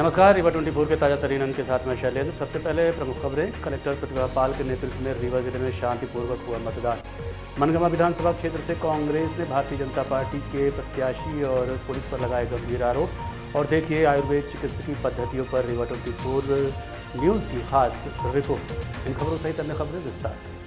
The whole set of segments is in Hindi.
नमस्कार, रीवा 24 के ताज़ा तरीन अंक के साथ मैं शैलेंद्र। सबसे पहले प्रमुख खबरें। कलेक्टर प्रतिभा पाल के नेतृत्व में रीवा जिले में शांतिपूर्वक हुआ मतदान। मनगमा विधानसभा क्षेत्र से कांग्रेस ने भारतीय जनता पार्टी के प्रत्याशी और पुलिस पर लगाए गंभीर आरोप। और देखिए आयुर्वेद चिकित्सकीय पद्धतियों पर रीवा 24 न्यूज़ की खास रिपोर्ट। इन खबरों सहित अन्य खबरें विस्तार से।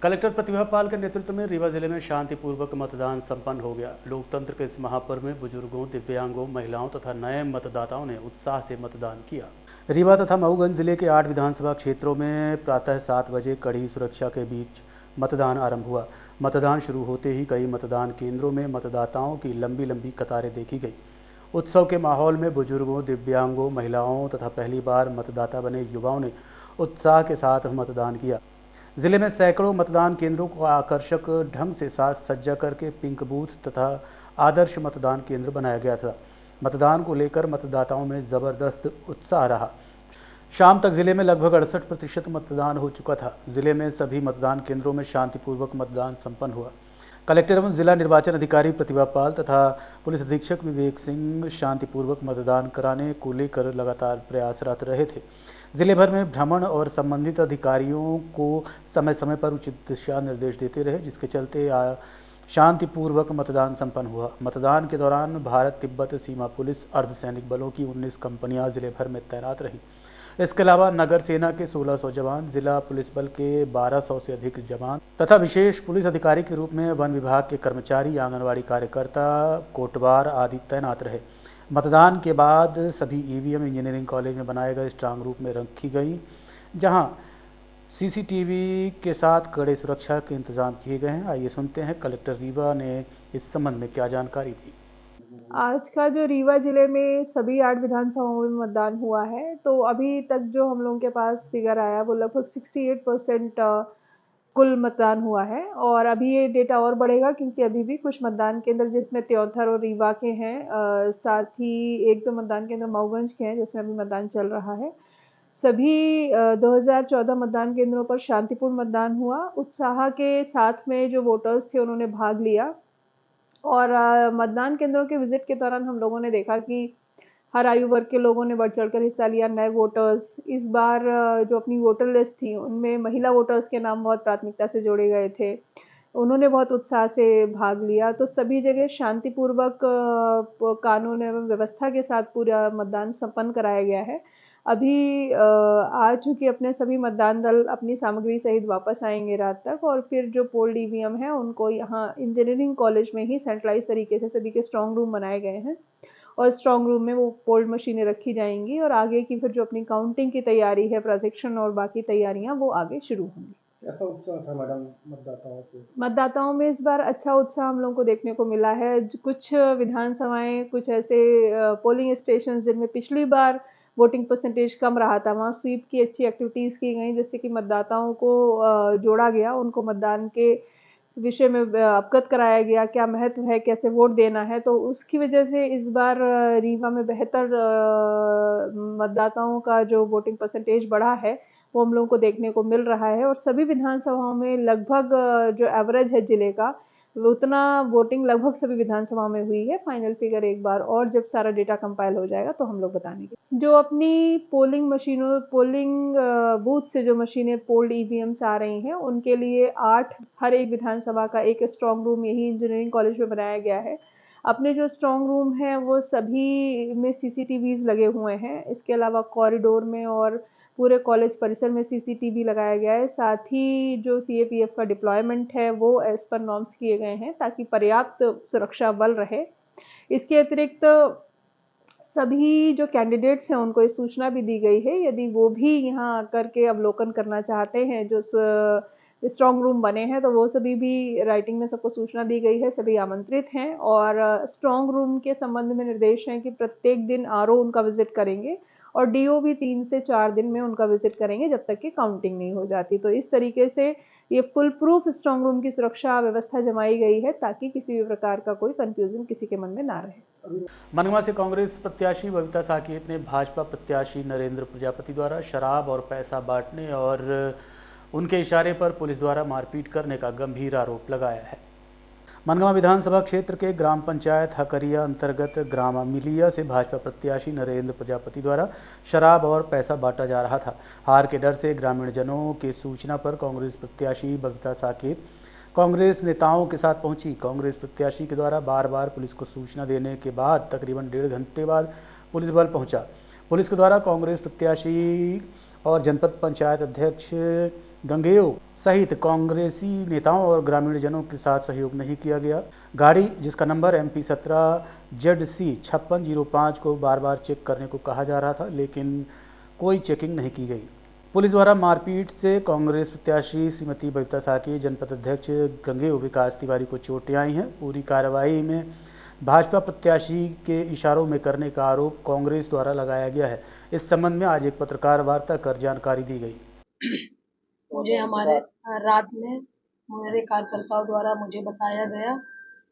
कलेक्टर प्रतिभा पाल के नेतृत्व में रीवा जिले में शांतिपूर्वक मतदान संपन्न हो गया। लोकतंत्र के इस महापर्व में बुजुर्गों, दिव्यांगों, महिलाओं तथा नए मतदाताओं ने उत्साह से मतदान किया। रीवा तथा मऊगंज जिले के 8 विधानसभा क्षेत्रों में प्रातः 7 बजे कड़ी सुरक्षा के बीच मतदान आरंभ हुआ। मतदान शुरू होते ही कई मतदान केंद्रों में मतदाताओं की लंबी लंबी कतारें देखी गई। उत्सव के माहौल में बुजुर्गों, दिव्यांगों, महिलाओं तथा पहली बार मतदाता बने युवाओं ने उत्साह के साथ मतदान किया। जिले में सैकड़ों मतदान केंद्रों को आकर्षक ढंग से साज सज्जा करके पिंक बूथ तथा आदर्श मतदान केंद्र बनाया गया था। मतदान को लेकर मतदाताओं में जबरदस्त उत्साह रहा। शाम तक जिले में लगभग 68% मतदान हो चुका था। जिले में सभी मतदान केंद्रों में शांतिपूर्वक मतदान संपन्न हुआ। कलेक्टर एवं जिला निर्वाचन अधिकारी प्रतिभा पाल तथा पुलिस अधीक्षक विवेक सिंह शांतिपूर्वक मतदान कराने को लेकर लगातार प्रयासरत रहे थे। जिले भर में भ्रमण और संबंधित अधिकारियों को समय समय पर उचित दिशा निर्देश देते रहे, जिसके चलते शांतिपूर्वक मतदान संपन्न हुआ। मतदान के दौरान भारत तिब्बत सीमा पुलिस अर्धसैनिक बलों की 19 कंपनियां जिले भर में तैनात रहीं। इसके अलावा नगर सेना के 1600 जवान, जिला पुलिस बल के 1200 से अधिक जवान तथा विशेष पुलिस अधिकारी के रूप में वन विभाग के कर्मचारी, आंगनवाड़ी कार्यकर्ता, कोटवार आदि तैनात रहे। मतदान के बाद सभी ईवीएम इंजीनियरिंग कॉलेज में बनाए गए स्ट्रांग रूम में रखी गई, जहां सीसीटीवी के साथ कड़े सुरक्षा के इंतजाम किए गए हैं। आइए सुनते हैं कलेक्टर रीवा ने इस संबंध में क्या जानकारी दी। आज का जो रीवा जिले में सभी 8 विधानसभाओं में मतदान हुआ है, तो अभी तक जो हम लोगों के पास फिगर आया वो लगभग 68% कुल मतदान हुआ है। और अभी ये डेटा और बढ़ेगा क्योंकि अभी भी कुछ मतदान केंद्र जिसमें त्योंथर और रीवा के हैं, साथ ही 1-2 मतदान केंद्र मऊगंज के हैं जिसमें अभी मतदान चल रहा है। सभी 2014 मतदान केंद्रों पर शांतिपूर्ण मतदान हुआ। उत्साह के साथ में जो वोटर्स थे उन्होंने भाग लिया। और मतदान केंद्रों के विजिट के दौरान हम लोगों ने देखा कि हर आयु वर्ग के लोगों ने बढ़ चढ़कर हिस्सा लिया। नए वोटर्स इस बार जो अपनी वोटर लिस्ट थी उनमें महिला वोटर्स के नाम बहुत प्राथमिकता से जोड़े गए थे। उन्होंने बहुत उत्साह से भाग लिया। तो सभी जगह शांतिपूर्वक कानून एवं व्यवस्था के साथ पूरा मतदान संपन्न कराया गया है। अभी आज चूंकि अपने सभी मतदान दल अपनी सामग्री सहित वापस आएंगे रात तक, और फिर जो पोल्ड ईवीएम है उनको यहाँ इंजीनियरिंग कॉलेज में ही सेंट्रलाइज तरीके से सभी के स्ट्रांग रूम बनाए गए हैं और स्ट्रांग रूम में वो पोल्ड मशीनें रखी जाएंगी और आगे की फिर जो अपनी काउंटिंग की तैयारी है, प्रोजेक्शन और बाकी तैयारियां वो आगे शुरू होंगी। कैसा उत्साह था मैडम मतदाताओं को? मतदाताओं में इस बार अच्छा उत्साह हम लोगों को देखने को मिला है। कुछ विधानसभाएं, कुछ ऐसे पोलिंग स्टेशन जिनमें पिछली बार वोटिंग परसेंटेज कम रहा था, वहाँ स्वीप की अच्छी एक्टिविटीज़ की गई, जिससे कि मतदाताओं को जोड़ा गया, उनको मतदान के विषय में अवगत कराया गया, क्या महत्व है, कैसे वोट देना है। तो उसकी वजह से इस बार रीवा में बेहतर मतदाताओं का जो वोटिंग परसेंटेज बढ़ा है वो हम लोगों को देखने को मिल रहा है। और सभी विधानसभाओं में लगभग जो एवरेज है जिले का, उतना वोटिंग लगभग सभी विधानसभाओं में हुई है। फाइनल फिगर एक बार और जब सारा डेटा कंपाइल हो जाएगा तो हम लोग बताएंगे। जो अपनी पोलिंग मशीनों, पोलिंग बूथ से जो मशीनें पोल्ड ईवीएम्स आ रही हैं, उनके लिए 8 हर एक विधानसभा का एक स्ट्रांग रूम यही इंजीनियरिंग कॉलेज में बनाया गया है। अपने जो स्ट्रांग रूम है वो सभी में सीसीटीवीज लगे हुए हैं। इसके अलावा कॉरिडोर में और पूरे कॉलेज परिसर में सीसीटीवी लगाया गया है। साथ ही जो सीएपीएफ का डिप्लॉयमेंट है वो एज पर नॉर्म्स किए गए हैं ताकि पर्याप्त सुरक्षा बल रहे। इसके अतिरिक्त सभी जो कैंडिडेट्स हैं उनको ये सूचना भी दी गई है, यदि वो भी यहाँ आकर के अवलोकन करना चाहते हैं जो स्ट्रांग रूम बने हैं, तो वो सभी भी राइटिंग में सबको सूचना दी गई है, सभी आमंत्रित हैं। और स्ट्रांग रूम के संबंध में निर्देश हैं कि प्रत्येक दिन आरओ उनका विजिट करेंगे और डीओ भी 3 से 4 दिन में उनका विजिट करेंगे जब तक कि काउंटिंग नहीं हो जाती। तो इस तरीके से ये फुल प्रूफ स्ट्रांग रूम की सुरक्षा व्यवस्था जमाई गई है ताकि किसी भी प्रकार का कोई कंफ्यूजन किसी के मन में ना रहे। मनगमा से कांग्रेस प्रत्याशी बबीता साकेत ने भाजपा प्रत्याशी नरेंद्र प्रजापति द्वारा शराब और पैसा बांटने और उनके इशारे पर पुलिस द्वारा मारपीट करने का गंभीर आरोप लगाया है। मनगांव विधानसभा क्षेत्र के ग्राम पंचायत हकरिया अंतर्गत ग्राम मिलिया से भाजपा प्रत्याशी नरेंद्र प्रजापति द्वारा शराब और पैसा बांटा जा रहा था। हार के डर से ग्रामीण जनों की सूचना पर कांग्रेस प्रत्याशी बबीता साकेत कांग्रेस नेताओं के साथ पहुंची। कांग्रेस प्रत्याशी के द्वारा बार बार पुलिस को सूचना देने के बाद तकरीबन 1.5 घंटे बाद पुलिस बल पहुंचा। पुलिस के द्वारा कांग्रेस प्रत्याशी और जनपद पंचायत अध्यक्ष गंगेओ सहित कांग्रेसी नेताओं और ग्रामीण जनों के साथ सहयोग नहीं किया गया। गाड़ी जिसका नंबर MP 17ZC 5605 को बार बार चेक करने को कहा जा रहा था, लेकिन कोई चेकिंग नहीं की गई। पुलिस द्वारा मारपीट से कांग्रेस प्रत्याशी श्रीमती बबीता साकेत, जनपद अध्यक्ष गंगेओ विकास तिवारी को चोटें आई हैं। पूरी कार्रवाई में भाजपा प्रत्याशी के इशारों में करने का आरोप कांग्रेस द्वारा लगाया गया है। इस संबंध में आज एक पत्रकार वार्ता कर जानकारी दी गई। मुझे हमारे रात में मेरे कार्यकर्ताओं द्वारा मुझे बताया गया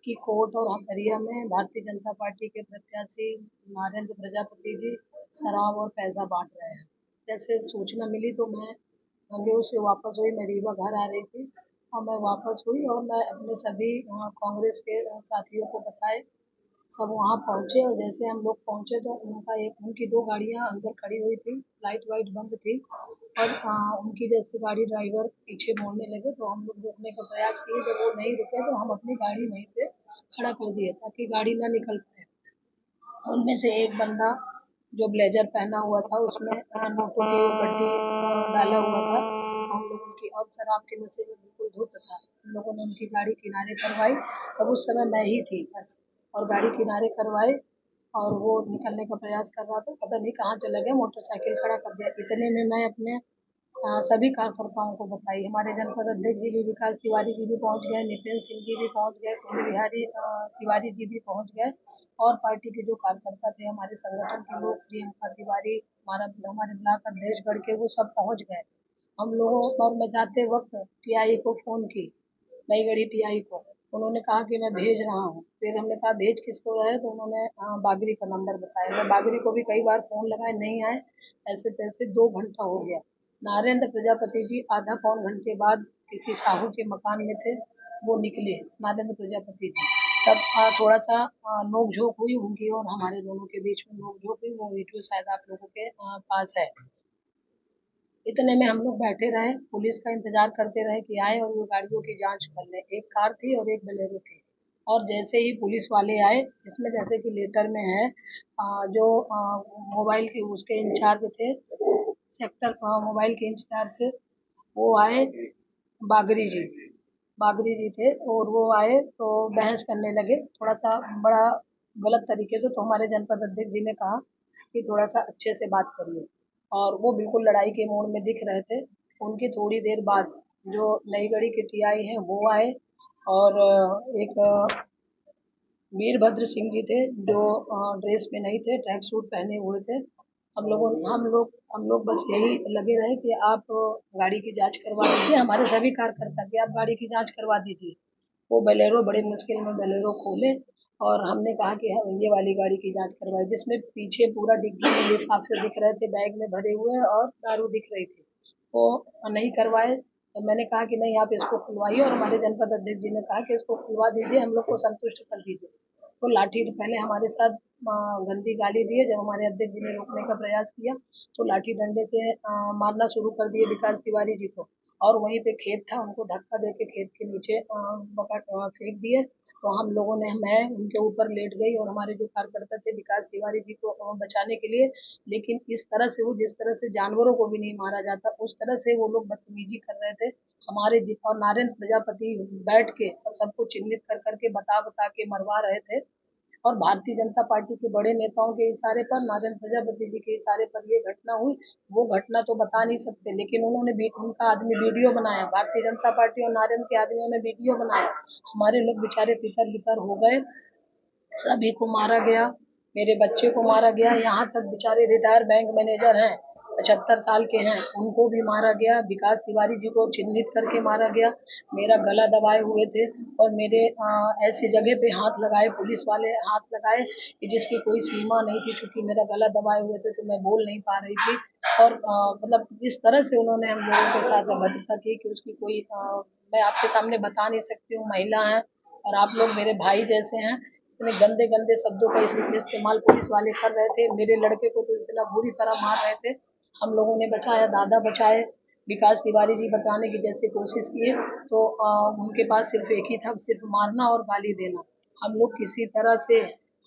कि कोट और हकरिया में भारतीय जनता पार्टी के प्रत्याशी नरेंद्र प्रजापति जी शराब और पैसा बांट रहे हैं। जैसे सूचना मिली तो मैं गंगेऊ से वापस हुई। मैं रीवा घर आ रही थी और मैं वापस हुई और मैं अपने सभी कांग्रेस के साथियों को बताए। सब वहाँ पहुँचे और जैसे हम लोग पहुँचे तो उनकी 2 गाड़ियाँ अंदर खड़ी हुई थी, लाइट वाइट बंद थी और उनकी जैसे गाड़ी ड्राइवर पीछे मोड़ने लगे तो हम लोग रोकने का प्रयास किए। जब वो नहीं रुके तो हम अपनी गाड़ी वहीं पे खड़ा कर दिए ताकि गाड़ी ना निकल पाए। उनमें से एक बंदा जो ब्लेजर पहना हुआ था उसमें नोटों की गड्डी डाला हुआ था। हम लोगों की और शराब के नशे में बिल्कुल धुत था। हम लोगों ने उनकी गाड़ी किनारे करवाई। तब उस समय मैं ही थी बस, और गाड़ी किनारे करवाई और वो निकलने का प्रयास कर रहा था। पता नहीं कहाँ चला गया, मोटरसाइकिल खड़ा कर दिया। इतने में मैं अपने सभी कार्यकर्ताओं को बताई। हमारे जनपद अध्यक्ष जी भी, विकास तिवारी जी भी पहुंच गए, नितिन सिंह जी भी पहुंच गए, कुंज बिहारी तिवारी जी भी पहुंच गए और पार्टी के जो कार्यकर्ता थे, हमारे संगठन के लोग, प्रियंका तिवारी, हमारे ब्लॉक अध्यक्ष गढ़ के, वो सब पहुंच गए। हम लोगों और मैं जाते वक्त TI को फोन की, नई गढ़ी TI को। उन्होंने कहा कि मैं भेज रहा हूँ। फिर हमने कहा भेज किसको रहे, तो उन्होंने बागरी का नंबर बताया। मैं बागरी को भी कई बार फोन लगाए, नहीं आए। ऐसे तैसे 2 घंटा हो गया। नरेंद्र प्रजापति जी आधा पौन घंटे बाद किसी साहू के मकान में थे, वो निकले नरेंद्र प्रजापति जी। तब थोड़ा सा नोक झोंक हुई उनकी और हमारे दोनों के बीच में नोक झोंक हुई। वो वीडियो शायद आप लोगों के पास है। इतने में हम लोग बैठे रहे, पुलिस का इंतजार करते रहे कि आए और वो गाड़ियों की जांच कर ले। एक कार थी और एक बोलेरो थी। और जैसे ही पुलिस वाले आए, इसमें जैसे कि लेटर में है, जो मोबाइल के उसके इंचार्ज थे, सेक्टर मोबाइल के इंचार्ज थे, वो आए, बागरी जी बागरी जी थे और वो आए तो बहस करने लगे थोड़ा सा बड़ा गलत तरीके से। तो हमारे जनपद अध्यक्ष जी ने कहा कि थोड़ा सा अच्छे से बात करिए, और वो बिल्कुल लड़ाई के मोड़ में दिख रहे थे। उनकी थोड़ी देर बाद जो नई गढ़ी के TI हैं वो आए और एक वीरभद्र सिंह जी थे जो ड्रेस में नहीं थे, ट्रैक सूट पहने हुए थे। हम लोग बस यही लगे रहे कि आप गाड़ी की जांच करवा दीजिए, हमारे सभी कार्यकर्ता की आप गाड़ी की जांच करवा दीजिए। वो बोलेरो, बड़े मुश्किल में बोलेरो खोले और हमने कहा कि हम ये वाली गाड़ी की जांच करवाई, जिसमें पीछे पूरा डिग्गी में लिफाफे दिख रहे थे, बैग में भरे हुए और दारू दिख रही थी। वो नहीं करवाए। तो मैंने कहा कि नहीं, आप इसको खुलवाइए, और हमारे जनपद अध्यक्ष जी ने कहा कि इसको खुलवा दीजिए, हम लोग को संतुष्ट कर दीजिए। तो लाठी पहले हमारे साथ गंदी गाली दिए। जब हमारे अध्यक्ष जी ने रोकने का प्रयास किया तो लाठी डंडे से मारना शुरू कर दिए विकास तिवारी जी को, और वहीं पे खेत था, उनको धक्का देके खेत के नीचे फेंक दिए। तो हम लोगों ने, मैं उनके ऊपर लेट गई और हमारे जो कार्यकर्ता थे विकास तिवारी जी को बचाने के लिए। लेकिन इस तरह से, वो जिस तरह से जानवरों को भी नहीं मारा जाता उस तरह से वो लोग बदतमीजी कर रहे थे हमारे और नरेंद्र प्रजापति बैठ के और सबको चिन्हित कर करके बता बता के मरवा रहे थे। और भारतीय जनता पार्टी के बड़े नेताओं के इशारे पर, नरेंद्र प्रजापति जी के इशारे पर ये घटना हुई। वो घटना तो बता नहीं सकते, लेकिन उन्होंने उनका आदमी वीडियो बनाया, भारतीय जनता पार्टी और नरेंद्र के आदमियों ने वीडियो बनाया। हमारे लोग बेचारे तितर बितर हो गए, सभी को मारा गया, मेरे बच्चे को मारा गया, यहाँ तक बेचारे रिटायर बैंक मैनेजर हैं, 75 साल के हैं, उनको भी मारा गया। विकास तिवारी जी को चिन्हित करके मारा गया। मेरा गला दबाए हुए थे और मेरे ऐसी जगह पे हाथ लगाए, पुलिस वाले हाथ लगाए कि जिसकी कोई सीमा नहीं थी, क्योंकि मेरा गला दबाए हुए थे तो मैं बोल नहीं पा रही थी। और मतलब इस तरह से उन्होंने हम लोगों के साथ अभद्रता की कि उसकी कोई मैं आपके सामने बता नहीं सकती हूँ। महिला है और आप लोग मेरे भाई जैसे हैं। इतने गंदे गंदे शब्दों का इस्तेमाल पुलिस वाले कर रहे थे। मेरे लड़के को तो इतना बुरी तरह मार रहे थे। हम लोगों ने बचाया, दादा बचाए, विकास तिवारी जी बताने की जैसे कोशिश किए तो उनके पास सिर्फ एक ही था, सिर्फ मारना और गाली देना। हम लोग किसी तरह से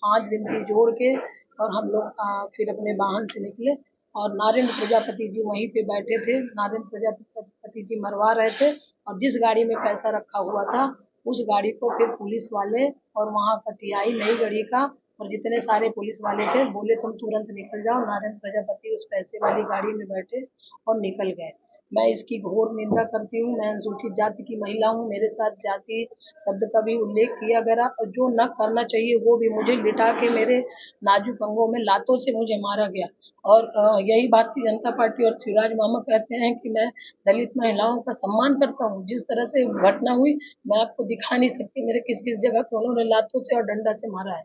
हाथ विनती जोड़ के और हम लोग फिर अपने वाहन से निकले और नरेंद्र प्रजापति जी वहीं पे बैठे थे। नरेंद्र प्रजापति जी मरवा रहे थे और जिस गाड़ी में पैसा रखा हुआ था उस गाड़ी को फिर पुलिस वाले और वहाँ का टीआई नई गढ़ी का और जितने सारे पुलिस वाले थे बोले तुम तुरंत निकल जाओ। नरेंद्र प्रजापति उस पैसे वाली गाड़ी में बैठे और निकल गए। मैं इसकी घोर निंदा करती हूँ। मैं अनुसूचित जाति की महिला हूँ। मेरे साथ जाति शब्द का भी उल्लेख किया गया और जो न करना चाहिए वो भी मुझे लिटा के मेरे नाजुक अंगों में लातों से मुझे मारा गया। और यही भारतीय जनता पार्टी और शिवराज मामा कहते हैं कि मैं दलित महिलाओं का सम्मान करता हूँ। जिस तरह से घटना हुई मैं आपको दिखा नहीं सकती मेरे किस किस जगह पे उन्होंने लातों से और डंडा से मारा है।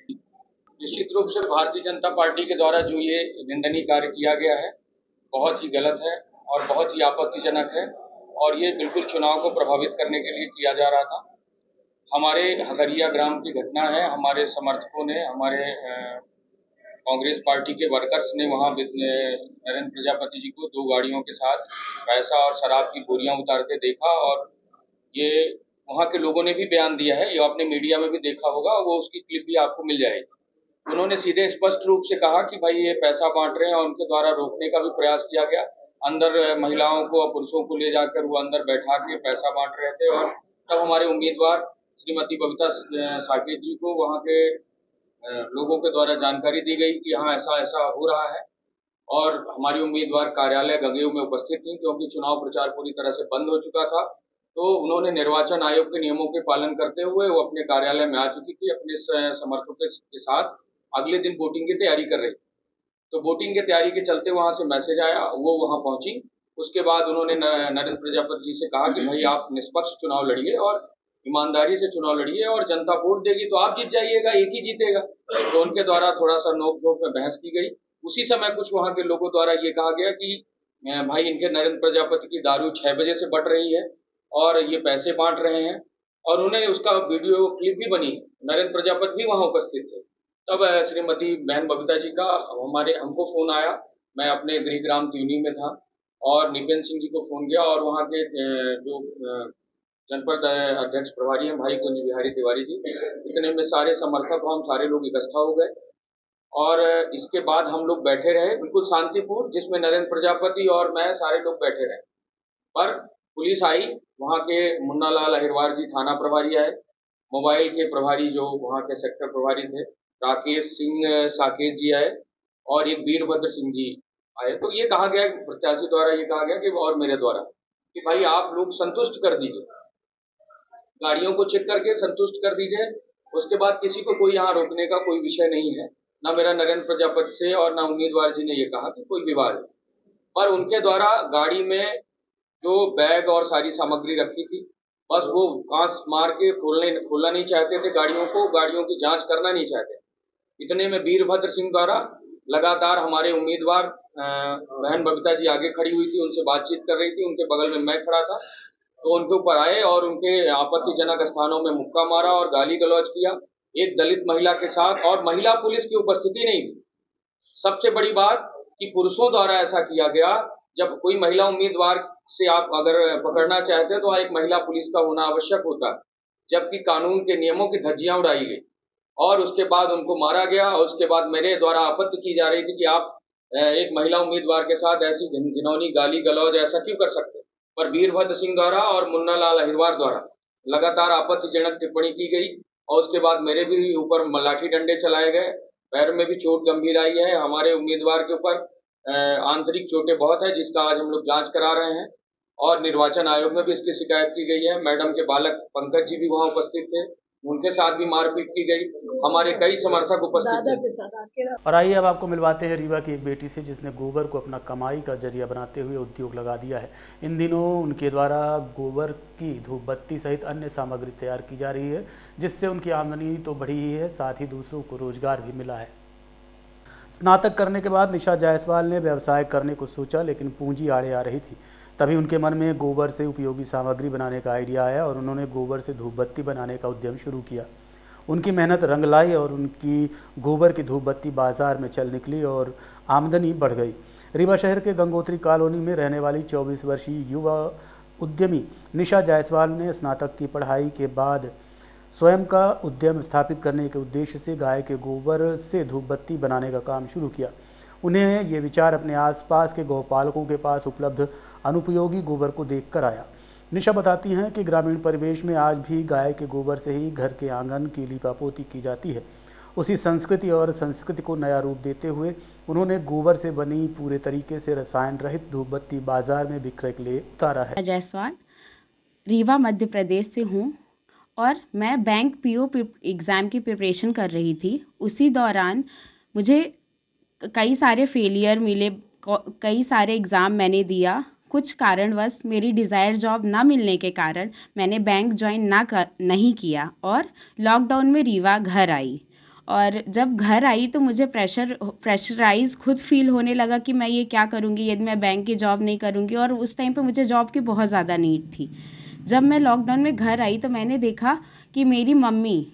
निश्चित रूप से भारतीय जनता पार्टी के द्वारा जो ये निंदनीय कार्य किया गया है बहुत ही गलत है और बहुत ही आपत्तिजनक है और ये बिल्कुल चुनाव को प्रभावित करने के लिए किया जा रहा था। हमारे हगरिया ग्राम की घटना है। हमारे समर्थकों ने, हमारे कांग्रेस पार्टी के वर्कर्स ने वहाँ नरेंद्र प्रजापति जी को 2 गाड़ियों के साथ पैसा और शराब की बोरियां उतारते देखा और ये वहाँ के लोगों ने भी बयान दिया है। ये आपने मीडिया में भी देखा होगा, वो उसकी क्लिप भी आपको मिल जाएगी। उन्होंने सीधे स्पष्ट रूप से कहा कि भाई ये पैसा बांट रहे हैं और उनके द्वारा रोकने का भी प्रयास किया गया। अंदर महिलाओं को और पुरुषों को ले जाकर वो अंदर बैठा के पैसा बांट रहे थे और तब हमारे उम्मीदवार श्रीमती बबीता साकेत जी को वहाँ के लोगों के द्वारा जानकारी दी गई कि हाँ ऐसा ऐसा हो रहा है और हमारी उम्मीदवार कार्यालय गंगेऊ में उपस्थित थी क्योंकि चुनाव प्रचार पूरी तरह से बंद हो चुका था। तो उन्होंने निर्वाचन आयोग के नियमों के पालन करते हुए वो अपने कार्यालय में आ चुकी थी अपने समर्थकों के साथ। अगले दिन वोटिंग की तैयारी कर रही। तो वोटिंग की तैयारी के चलते वहां से मैसेज आया, वो वहां पहुंची। उसके बाद उन्होंने नरेंद्र प्रजापति जी से कहा कि भाई आप निष्पक्ष चुनाव लड़िए और ईमानदारी से चुनाव लड़िए और जनता वोट देगी तो आप जीत जाइएगा, एक ही जीतेगा। तो उनके द्वारा थोड़ा सा नोक झोंक में बहस की गई। उसी समय कुछ वहां के लोगों द्वारा ये कहा गया कि भाई इनके नरेंद्र प्रजापति की दारू 6 बजे से बढ़ रही है और ये पैसे बांट रहे हैं और उन्हें उसका वीडियो क्लिप भी बनी। नरेंद्र प्रजापति भी वहां उपस्थित थे। तब श्रीमती बहन बबीता जी का हमको फोन आया। मैं अपने गृहग्राम त्यूनी में था और निपेन सिंह जी को फोन किया और वहाँ के जो जनपद अध्यक्ष प्रभारी हैं भाई कुंज बिहारी तिवारी जी, इतने में सारे समर्थक हम सारे लोग इकट्ठा हो गए और इसके बाद हम लोग बैठे रहे बिल्कुल शांतिपूर्ण, जिसमें नरेंद्र प्रजापति और मैं सारे लोग बैठे रहे। पर पुलिस आई, वहाँ के मुन्ना लाल अहिरवार जी थाना प्रभारी आए, मोबाइल के प्रभारी जो वहाँ के सेक्टर प्रभारी थे राकेश सिंह साकेत जी आए और एक वीरभद्र सिंह जी आए। तो ये कहा गया प्रत्याशी द्वारा ये कहा गया कि और मेरे द्वारा कि भाई आप लोग संतुष्ट कर दीजिए, गाड़ियों को चेक करके संतुष्ट कर दीजिए। उसके बाद किसी को कोई यहाँ रोकने का कोई विषय नहीं है, ना मेरा नरेंद्र प्रजापति से और ना उम्मीदवार जी ने ये कहा कि कोई विवाद है। पर उनके द्वारा गाड़ी में जो बैग और सारी सामग्री रखी थी बस वो कांच मार के खोलना नहीं चाहते थे गाड़ियों को, गाड़ियों की जांच करना नहीं चाहते। इतने में वीरभद्र सिंह द्वारा लगातार हमारे उम्मीदवार बहन बबीता जी आगे खड़ी हुई थी, उनसे बातचीत कर रही थी, उनके बगल में मैं खड़ा था। तो उनके ऊपर आए और उनके आपत्तिजनक स्थानों में मुक्का मारा और गाली गलौज किया एक दलित महिला के साथ, और महिला पुलिस की उपस्थिति नहीं थी। सबसे बड़ी बात कि पुरुषों द्वारा ऐसा किया गया। जब कोई महिला उम्मीदवार से आप अगर पकड़ना चाहते हैं तो एक महिला पुलिस का होना आवश्यक होता है, जबकि कानून के नियमों की धज्जियां उड़ाई गई और उसके बाद उनको मारा गया। और उसके बाद मेरे द्वारा आपत्ति की जा रही थी कि आप एक महिला उम्मीदवार के साथ ऐसी घिनौनी गाली गलौज ऐसा क्यों कर सकते। पर वीरभद्र सिंह द्वारा और मुन्ना लाल अहिरवार द्वारा लगातार आपत्तिजनक टिप्पणी की गई और उसके बाद मेरे भी ऊपर लाठी डंडे चलाए गए, पैर में भी चोट गंभीर आई है। हमारे उम्मीदवार के ऊपर आंतरिक चोटें बहुत है, जिसका आज हम लोग जांच करा रहे हैं और निर्वाचन आयोग में भी इसकी शिकायत की गई है। मैडम के बालक पंकज जी भी वहां उपस्थित थे, उनके साथ भी मारपीट की गई। हमारे कई समर्थक उपस्थित थे। और आइए अब आपको मिलवाते हैं रीवा की एक बेटी से जिसने गोबर को अपना कमाई का जरिया बनाते हुए उद्योग लगा दिया है। इन दिनों उनके द्वारा गोबर की धूप बत्ती सहित अन्य सामग्री तैयार की जा रही है, जिससे उनकी आमदनी तो बढ़ी ही है, साथ ही दूसरों को रोजगार भी मिला है। स्नातक करने के बाद निशा जायसवाल ने व्यवसाय करने को सोचा, लेकिन पूंजी आड़े आ रही थी। तभी उनके मन में गोबर से उपयोगी सामग्री बनाने का आइडिया आया और उन्होंने गोबर से धूप बत्ती बनाने का उद्यम शुरू किया। उनकी मेहनत रंग लाई और उनकी गोबर की धूप बत्ती बाजार में चल निकली और आमदनी बढ़ गई। रीवा शहर के गंगोत्री कॉलोनी में रहने वाली 24 वर्षीय युवा उद्यमी निशा जायसवाल ने स्नातक की पढ़ाई के बाद स्वयं का उद्यम स्थापित करने के उद्देश्य से गाय के गोबर से धूप बत्ती बनाने का काम शुरू किया। उन्हें ये विचार अपने आसपास के गौपालकों के पास उपलब्ध अनुपयोगी गोबर को देखकर आया। निशा बताती हैं कि ग्रामीण परिवेश में आज भी गाय के गोबर से ही घर के आंगन की लीपापोती की जाती है। उसी संस्कृति को नया रूप देते हुए उन्होंने गोबर से बनी पूरे तरीके से रसायन रहित धूप बत्ती बाजार में विक्रय के लिए उतारा है। जायसवाल रीवा मध्य प्रदेश से हूँ और मैं बैंक पीओ एग्ज़ाम की प्रिपरेशन कर रही थी। उसी दौरान मुझे कई सारे फेलियर मिले, कई सारे एग्ज़ाम मैंने दिया। कुछ कारणवश मेरी डिज़ायर जॉब ना मिलने के कारण मैंने बैंक ज्वाइन नहीं किया और लॉकडाउन में रीवा घर आई। और जब घर आई तो मुझे प्रेशराइज़ खुद फील होने लगा कि मैं ये क्या करूँगी यदि मैं बैंक की जॉब नहीं करूँगी। और उस टाइम पे मुझे जॉब की बहुत ज़्यादा नीड थी। जब मैं लॉकडाउन में घर आई तो मैंने देखा कि मेरी मम्मी,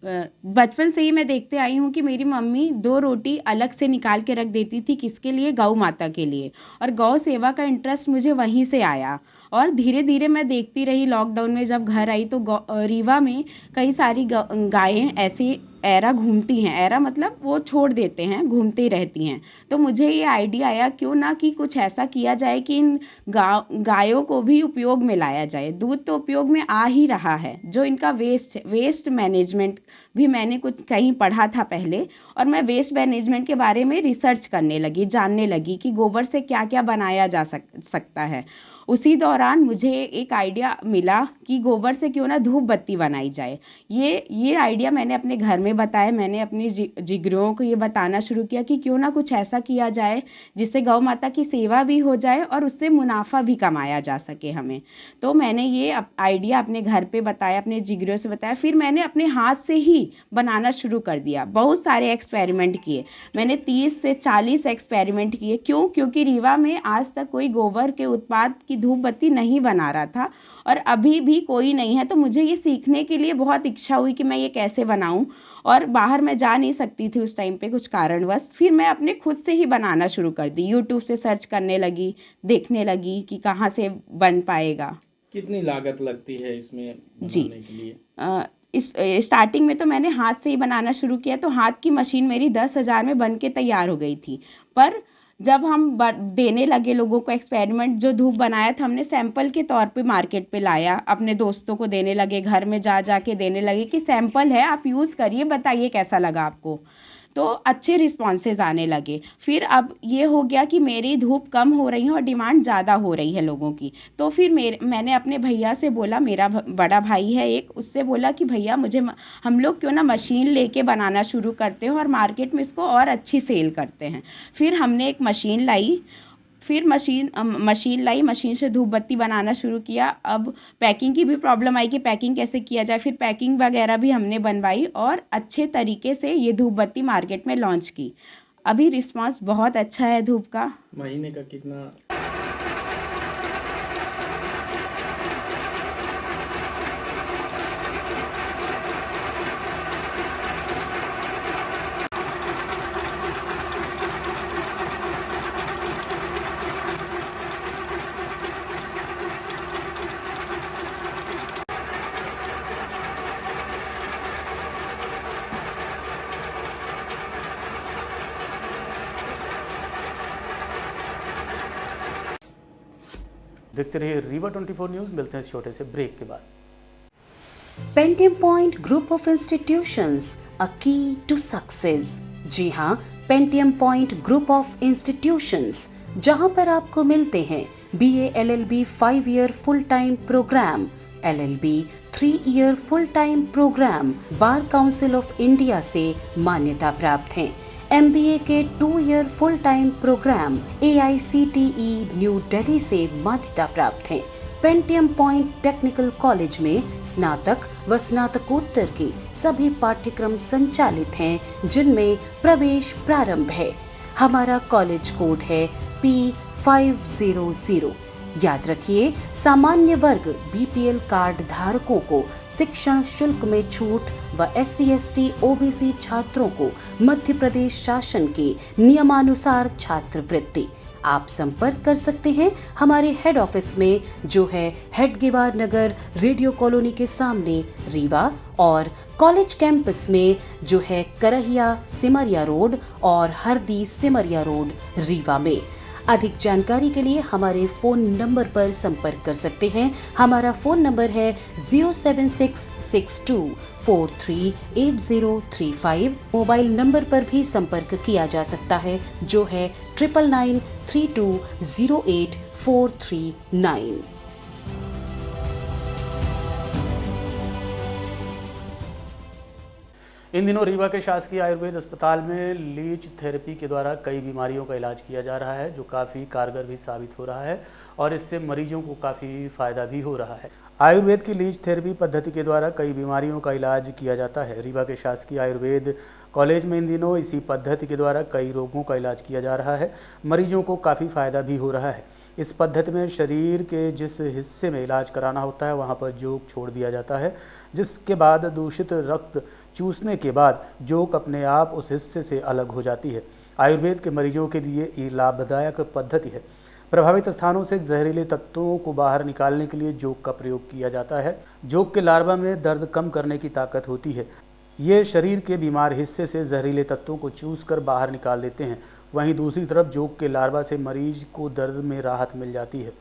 बचपन से ही मैं देखते आई हूँ कि मेरी मम्मी 2 रोटी अलग से निकाल के रख देती थी। किसके लिए? गौ माता के लिए। और गौ सेवा का इंटरेस्ट मुझे वहीं से आया और धीरे धीरे मैं देखती रही। लॉकडाउन में जब घर आई तो रीवा में कई सारी गायें ऐसे ऐरा घूमती हैं। ऐरा मतलब वो छोड़ देते हैं, घूमती रहती हैं। तो मुझे ये आइडिया आया क्यों ना कि कुछ ऐसा किया जाए कि इन गायों को भी उपयोग में लाया जाए। दूध तो उपयोग में आ ही रहा है, जो इनका वेस्ट मैनेजमेंट भी मैंने कुछ कहीं पढ़ा था पहले और मैं वेस्ट मैनेजमेंट के बारे में रिसर्च करने लगी, जानने लगी कि गोबर से क्या क्या बनाया जा सकता है। उसी दौरान मुझे एक आइडिया मिला कि गोबर से क्यों ना धूप बत्ती बनाई जाए। ये आइडिया मैंने अपने घर में बताया। मैंने अपनी जिगरों को ये बताना शुरू किया कि क्यों ना कुछ ऐसा किया जाए जिससे गौ माता की सेवा भी हो जाए और उससे मुनाफा भी कमाया जा सके हमें। तो मैंने ये आइडिया अपने घर पे बताया, अपने जिगरों से बताया। फिर मैंने अपने हाथ से ही बनाना शुरू कर दिया। बहुत सारे एक्सपेरिमेंट किए मैंने, 30 से 40 एक्सपेरिमेंट किए। क्योंकि रीवा में आज तक कोई गोबर के उत्पाद की धूप बत्ती नहीं बना रहा था और अभी भी कोई नहीं है। तो मुझे ये सीखने के लिए बहुत इच्छा हुई कि मैं ये कैसे बनाऊं और बाहर मैं जा नहीं सकती थी उस टाइम पे कुछ कारणवश। फिर मैं अपने खुद से ही बनाना शुरू कर दी। यूट्यूब से सर्च करने लगी, देखने लगी कि कहाँ से बन पाएगा। कितनी लागत लगती है इसमें बनाने के लिए? इस स्टार्टिंग में तो मैंने हाथ से ही बनाना शुरू किया तो हाथ की मशीन मेरी 10,000 में बन के तैयार हो गई थी। पर जब हम देने लगे लोगों को एक्सपेरिमेंट, जो धूप बनाया था हमने सैंपल के तौर पे मार्केट पे लाया, अपने दोस्तों को देने लगे, घर में जा के देने लगे कि सैंपल है, आप यूज़ करिए, बताइए कैसा लगा आपको। तो अच्छे रिस्पॉन्सेज आने लगे। फिर अब ये हो गया कि मेरी धूप कम हो रही है और डिमांड ज़्यादा हो रही है लोगों की। तो फिर मैंने अपने भैया से बोला, मेरा बड़ा भाई है एक, उससे बोला कि भैया हम लोग क्यों ना मशीन लेके बनाना शुरू करते हो और मार्केट में इसको और अच्छी सेल करते हैं। फिर हमने एक मशीन लाई, मशीन से धूप बत्ती बनाना शुरू किया। अब पैकिंग की भी प्रॉब्लम आई कि पैकिंग कैसे किया जाए। फिर पैकिंग वगैरह भी हमने बनवाई और अच्छे तरीके से ये धूप बत्ती मार्केट में लॉन्च की। अभी रिस्पांस बहुत अच्छा है धूप का। महीने का कितना? देखते रहिए रीवा 24 न्यूज़। मिलते हैं इस छोटे से ब्रेक के बाद। Pentium point group of institutions, a key to success. जी हाँ, Pentium point group of institutions, जहाँ पर आपको मिलते हैं BA LLB 5 year full time program, LLB 3 year full time program, bar council of India से मान्यता प्राप्त हैं। MBA के 2 year full time program AICTE new Delhi से मान्यता प्राप्त हैं। पेंटियम पॉइंट टेक्निकल कॉलेज में स्नातक व स्नातकोत्तर के सभी पाठ्यक्रम संचालित हैं, जिनमें प्रवेश प्रारंभ है। हमारा कॉलेज कोड है P500। याद रखिए, सामान्य वर्ग BPL कार्ड धारकों को शिक्षण शुल्क में छूट व SC/ST OBC छात्रों को मध्य प्रदेश शासन के नियमानुसार छात्रवृत्ति। आप संपर्क कर सकते हैं हमारे हेड ऑफिस में, जो है हेडगेवार नगर, रेडियो कॉलोनी के सामने, रीवा, और कॉलेज कैंपस में, जो है करहिया सिमरिया रोड और हरदी सिमरिया रोड, रीवा में। अधिक जानकारी के लिए हमारे फ़ोन नंबर पर संपर्क कर सकते हैं। हमारा फ़ोन नंबर है 07662438035। मोबाइल नंबर पर भी संपर्क किया जा सकता है, जो है 9993208439। इन दिनों रीवा के शासकीय आयुर्वेद अस्पताल में लीच थेरेपी के द्वारा कई बीमारियों का इलाज किया जा रहा है, जो काफ़ी कारगर भी साबित हो रहा है और इससे मरीजों को काफ़ी फ़ायदा भी हो रहा है। आयुर्वेद की लीच थेरेपी पद्धति के द्वारा कई बीमारियों का इलाज किया जाता है। रीवा के शासकीय आयुर्वेद कॉलेज में इन दिनों इसी पद्धति के द्वारा कई रोगों का इलाज किया जा रहा है। मरीजों को काफ़ी फ़ायदा भी हो रहा है। इस पद्धति में शरीर के जिस हिस्से में इलाज कराना होता है वहाँ पर जोक छोड़ दिया जाता है, जिसके बाद दूषित रक्त चूसने के बाद जोक अपने आप उस हिस्से से अलग हो जाती है। आयुर्वेद के मरीजों के लिए ये लाभदायक पद्धति है। प्रभावित स्थानों से जहरीले तत्वों को बाहर निकालने के लिए जोक का प्रयोग किया जाता है। जोक के लार्वा में दर्द कम करने की ताकत होती है। ये शरीर के बीमार हिस्से से जहरीले तत्वों को चूस कर बाहर निकाल देते हैं। वहीं दूसरी तरफ जोक के लार्वा से मरीज को दर्द में राहत मिल जाती है।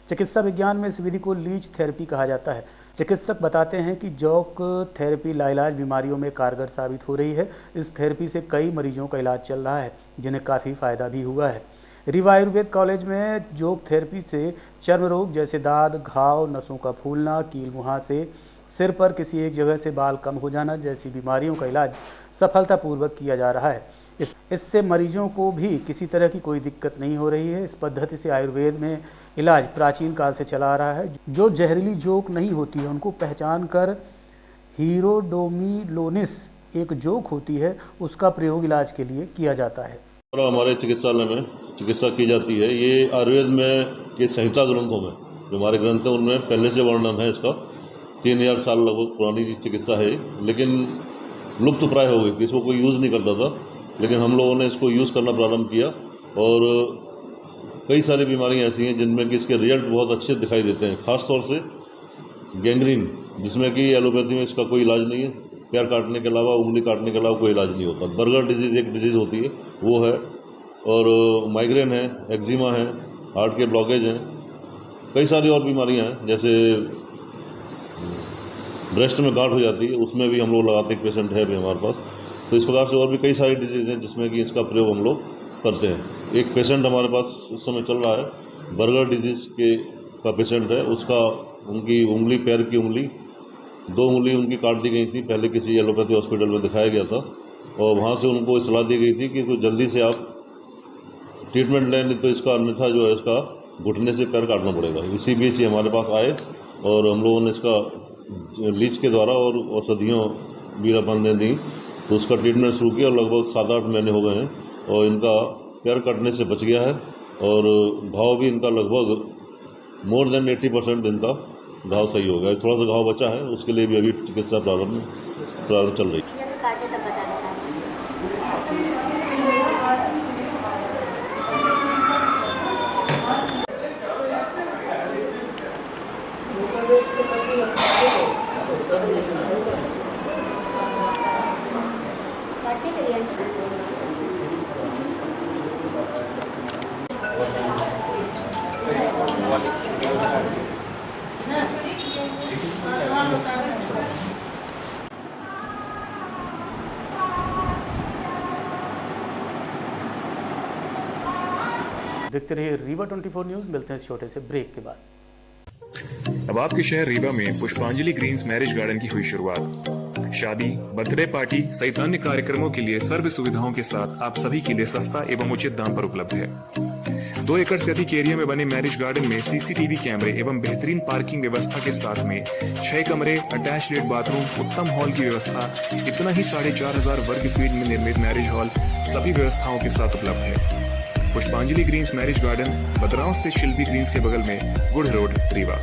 चिकित्सा विज्ञान में इस विधि को लीच थेरेपी कहा जाता है। चिकित्सक बताते हैं कि जोक थेरेपी लाइलाज बीमारियों में कारगर साबित हो रही है। इस थेरेपी से कई मरीजों का इलाज चल रहा है, जिन्हें काफ़ी फ़ायदा भी हुआ है। रीवा आयुर्वेद कॉलेज में जोक थेरेपी से चर्म रोग जैसे दाद, घाव, नसों का फूलना, कील मुहासे, सिर पर किसी एक जगह से बाल कम हो जाना जैसी बीमारियों का इलाज सफलतापूर्वक किया जा रहा है। इससे मरीजों को भी किसी तरह की कोई दिक्कत नहीं हो रही है। इस पद्धति से आयुर्वेद में इलाज प्राचीन काल से चला आ रहा है। जो जहरीली जोक नहीं होती है उनको पहचान कर हीरोडोमिलोनिस एक जोक होती है, उसका प्रयोग इलाज के लिए किया जाता है। हमारे चिकित्सालय में चिकित्सा की जाती है। ये आयुर्वेद में ये संहिता ग्रंथों में जो हमारे ग्रंथ हैं उनमें पहले से वर्णन है इसका। 3000 साल लगभग पुरानी चिकित्सा है, लेकिन लुप्त प्राय हो गई थी, इसको कोई यूज़ नहीं करता था। लेकिन हम लोगों ने इसको यूज़ करना प्रारंभ किया और कई सारी बीमारियां ऐसी हैं जिनमें कि इसके रिजल्ट बहुत अच्छे दिखाई देते हैं। ख़ास तौर से गैंग्रीन, जिसमें कि एलोपैथी में इसका कोई इलाज नहीं है। पैर काटने के अलावा, उंगली काटने के अलावा कोई इलाज नहीं होता। बर्गर डिजीज़ एक डिजीज़ होती है, वो है, और माइग्रेन है, एक्जिमा है, हार्ट के ब्लॉकेज हैं, कई सारी और बीमारियां हैं। जैसे ब्रेस्ट में गांठ हो जाती है, उसमें भी हम लोग लगाते हैं, पेशेंट है भी हमारे पास। तो इस प्रकार से और भी कई सारी डिजीज़ हैं जिसमें कि इसका प्रयोग हम लोग करते हैं। एक पेशेंट हमारे पास इस समय चल रहा है, बर्गर डिजीज़ का पेशेंट है। उसका उनकी उंगली, पैर की उंगली, 2 उंगली उनकी काट दी गई थी। पहले किसी एलोपैथी हॉस्पिटल में दिखाया गया था और वहाँ से उनको सलाह दी गई थी कि तो जल्दी से आप ट्रीटमेंट लें, नहीं तो इसका अन्यथा जो है इसका घुटने से पैर काटना पड़ेगा। इसी बीच ही हमारे पास आए और हम लोगों ने इसका लीच के द्वारा और औषधियों बीरापन ने दी, तो उसका ट्रीटमेंट शुरू किया और लगभग 7-8 महीने हो गए हैं और इनका पैर कटने से बच गया है और घाव भी इनका लगभग मोर देन 80% इनका घाव सही हो गया। थोड़ा सा घाव बचा है, उसके लिए भी अभी चिकित्सा प्रारंभ चल रही है। देखते रहिए रीवा 24 न्यूज़। मिलते हैं इस छोटे से ब्रेक के बाद। अब आपके शहर रीवा में पुष्पांजलि ग्रीन्स मैरिज गार्डन की हुई शुरुआत। शादी, बर्थडे पार्टी सहित अन्य कार्यक्रमों के लिए सर्व सुविधाओं के साथ आप सभी के लिए सस्ता एवं उचित दाम पर उपलब्ध है। 2 एकड़ से अधिक एरिया में बने मैरिज गार्डन में CCTV कैमरे एवं बेहतरीन पार्किंग व्यवस्था के साथ में 6 कमरे, अटैच्ड बाथरूम, उत्तम हॉल की व्यवस्था, इतना ही 4500 वर्ग फीट में निर्मित मैरिज हॉल सभी व्यवस्थाओं के साथ उपलब्ध है। पुष्पांजलि ग्रीन्स मैरिज गार्डन, बदराव से शिल्पी ग्रीन्स के बगल में गुड़ रोड, रीवा।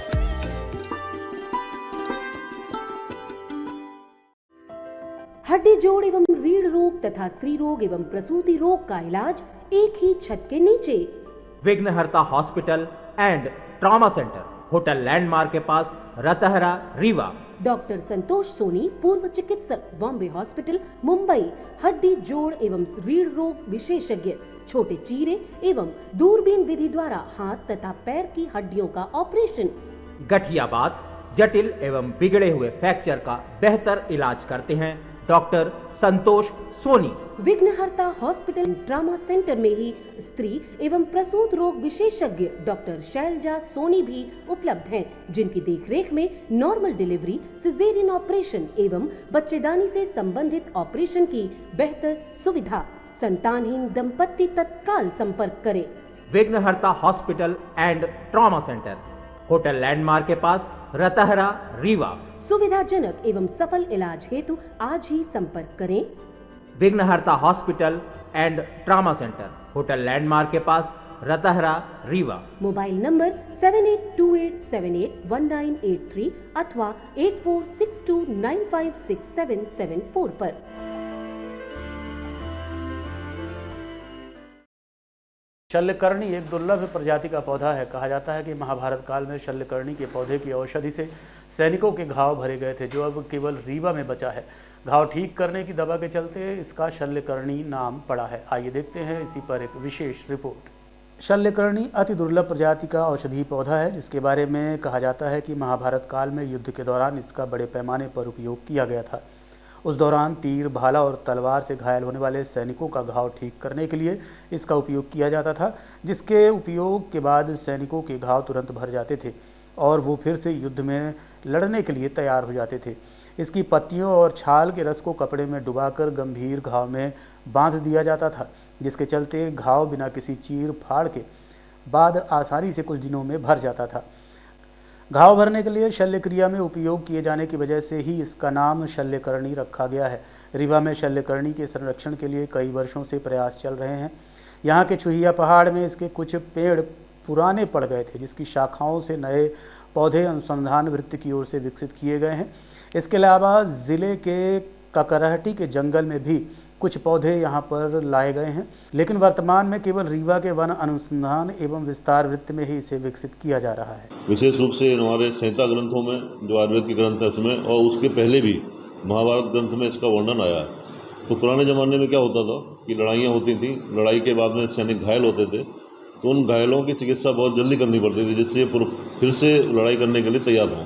हड्डी जोड़ एवं रीढ़ रोग तथा स्त्री रोग एवं प्रसूति रोग का इलाज एक ही छत के नीचे। विघ्नहर्ता hospital and trauma centre, hotel landmark के पास, रतहरा, रीवा। डॉक्टर संतोष सोनी, पूर्व चिकित्सक, बॉम्बे हॉस्पिटल, मुंबई। हड्डी जोड़ एवं रीढ़ रोग विशेषज्ञ, छोटे चीरे एवं दूरबीन विधि द्वारा हाथ तथा पैर की हड्डियों का ऑपरेशन। गठियाबात, जटिल एवं बिगड़े हुए फ्रैक्चर का बेहतर इलाज करते हैं डॉक्टर संतोष सोनी। विघ्नहर्ता हॉस्पिटल ट्रॉमा सेंटर में ही स्त्री एवं प्रसूत रोग विशेषज्ञ डॉक्टर शैलजा सोनी भी उपलब्ध हैं, जिनकी देखरेख में नॉर्मल डिलीवरी, सिजेरियन ऑपरेशन एवं बच्चेदानी से संबंधित ऑपरेशन की बेहतर सुविधा। संतानहीन दंपत्ति तत्काल संपर्क करें। विघ्नहर्ता hospital and trauma centre, hotel landmark के पास, रतहरा, रीवा। सुविधाजनक एवं सफल इलाज हेतु आज ही संपर्क करें। विघ्नहर्ता hospital and trauma centre, hotel landmark के पास, रतहरा, रीवा। मोबाइल नंबर 7828781983 अथवा 8462956774 पर। शल्यकर्णी एक दुर्लभ प्रजाति का पौधा है। कहा जाता है कि महाभारत काल में शल्यकर्णी के पौधे की औषधि से सैनिकों के घाव भरे गए थे, जो अब केवल रीवा में बचा है। घाव ठीक करने की दवा के चलते इसका शल्यकर्णी नाम पड़ा है। आइए देखते हैं इसी पर एक विशेष रिपोर्ट। शल्यकर्णी अति दुर्लभ प्रजाति का औषधीय पौधा है, जिसके बारे में कहा जाता है कि महाभारत काल में युद्ध के दौरान इसका बड़े पैमाने पर उपयोग किया गया था। उस दौरान तीर, भाला और तलवार से घायल होने वाले सैनिकों का घाव ठीक करने के लिए इसका उपयोग किया जाता था, जिसके उपयोग के बाद सैनिकों के घाव तुरंत भर जाते थे और वो फिर से युद्ध में लड़ने के लिए तैयार हो जाते थे। इसकी पत्तियों और छाल के रस को कपड़े में डुबाकर गंभीर घाव में बांध दिया जाता था, जिसके चलते घाव बिना किसी चीर फाड़ के बाद आसानी से कुछ दिनों में भर जाता था। घाव भरने के लिए शल्य क्रिया में उपयोग किए जाने की वजह से ही इसका नाम शल्यकर्णी रखा गया है। रीवा में शल्यकर्णी के संरक्षण के लिए कई वर्षों से प्रयास चल रहे हैं। यहाँ के छुहिया पहाड़ में इसके कुछ पेड़ पुराने पड़ गए थे, जिसकी शाखाओं से नए पौधे अनुसंधान वृत्ति की ओर से विकसित किए गए हैं। इसके अलावा ज़िले के ककरहटी के जंगल में भी कुछ पौधे यहाँ पर लाए गए हैं, लेकिन वर्तमान में केवल रीवा के वन अनुसंधान एवं विस्तार वृत्त में ही इसे विकसित किया जा रहा है। विशेष रूप से हमारे संहिता ग्रंथों में, जो आयुर्वेद के ग्रंथ है उसमें, और उसके पहले भी महाभारत ग्रंथ में इसका वर्णन आया है। तो पुराने ज़माने में क्या होता था कि लड़ाइयाँ होती थी, लड़ाई के बाद में सैनिक घायल होते थे, तो उन घायलों की चिकित्सा बहुत जल्दी करनी पड़ती थी, जिससे फिर से लड़ाई करने के लिए तैयार हों।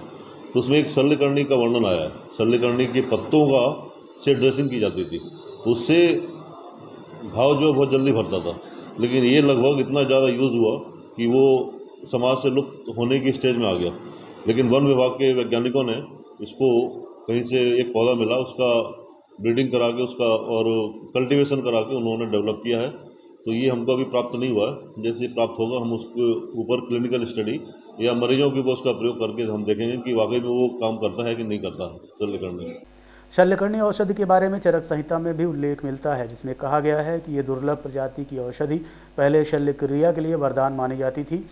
तो उसमें एक शल्यकर्णी का वर्णन आया है। शल्यकर्णी के पत्तों का से ड्रेसिंग की जाती थी, उससे घाव जो बहुत जल्दी भरता था। लेकिन ये लगभग इतना ज़्यादा यूज़ हुआ कि वो समाज से लुप्त होने की स्टेज में आ गया। लेकिन वन विभाग के वैज्ञानिकों ने इसको कहीं से एक पौधा मिला, उसका ब्रीडिंग करा के उसका और कल्टीवेशन करा के उन्होंने डेवलप किया है। तो ये हमको अभी प्राप्त नहीं हुआ है। जैसे प्राप्त होगा हम उसके ऊपर क्लिनिकल स्टडी या मरीजों के ऊपर उसका प्रयोग करके हम देखेंगे कि वाकई में वो काम करता है कि नहीं करता है शल्यकर्णी। शल्यकर्णी औषधि के बारे में चरक संहिता में भी उल्लेख मिलता है, जिसमें कहा गया है कि ये दुर्लभ प्रजाति की औषधि पहले शल्य क्रिया के लिए वरदान मानी जाती थी।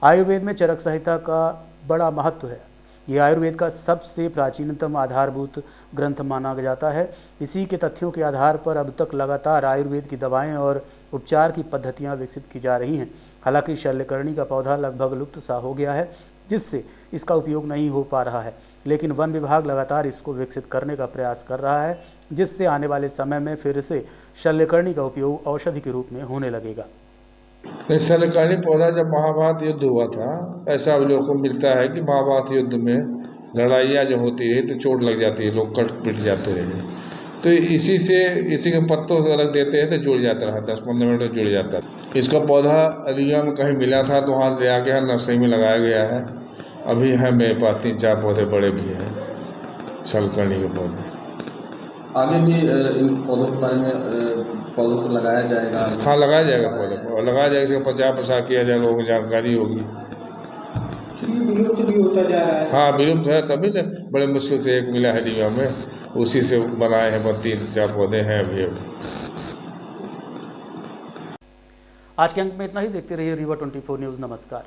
आयुर्वेद में चरक संहिता का बड़ा महत्व है। ये आयुर्वेद का सबसे प्राचीनतम आधारभूत ग्रंथ माना जाता है। इसी के तथ्यों के आधार पर अब तक लगातार आयुर्वेद की दवाएं और उपचार की पद्धतियां विकसित की जा रही हैं। हालांकि शल्यकर्णी का पौधा लगभग लुप्त सा हो गया है, जिससे इसका उपयोग नहीं हो पा रहा है, लेकिन वन विभाग लगातार इसको विकसित करने का प्रयास कर रहा है, जिससे आने वाले समय में फिर से शल्यकर्णी का उपयोग औषधि के रूप में होने लगेगा। शल्यकर्णी पौधा जब महाभारत युद्ध हुआ था, ऐसा हम लोगों को मिलता है कि महाभारत युद्ध में लड़ाइयाँ जब होती रही तो चोट लग जाती है, लोग कट पिट जाते रहे, तो इसी के पत्तों से रख देते हैं तो जुड़ जाता रहा, 10-15 मिनट में जुड़ जाता है। इसका पौधा रीवा में कहीं मिला था तो वहाँ ले आ गया, नर्सरी में लगाया गया है। अभी है मेरे पास 3-4 पौधे बड़े भी हैं शल्यकर्णी के पौधे। आगे भी इन पौधों के बारे में पौधों को लगाया जाएगा? हाँ, लगाया जाएगा, पौधे लगाया जाएगा। इसका प्रचार किया जाए, लोगों को जानकारी होगी। विलुप्त भी होता जा रहा है। हाँ, विलुप्त है, तभी तो बड़े मुश्किल से एक मिला है रीवा में, उसी से बनाए हैं। 3-4 पौधे हैं अभी। आज के अंक में इतना ही। देखते रहिए रीवा 24 न्यूज़। नमस्कार।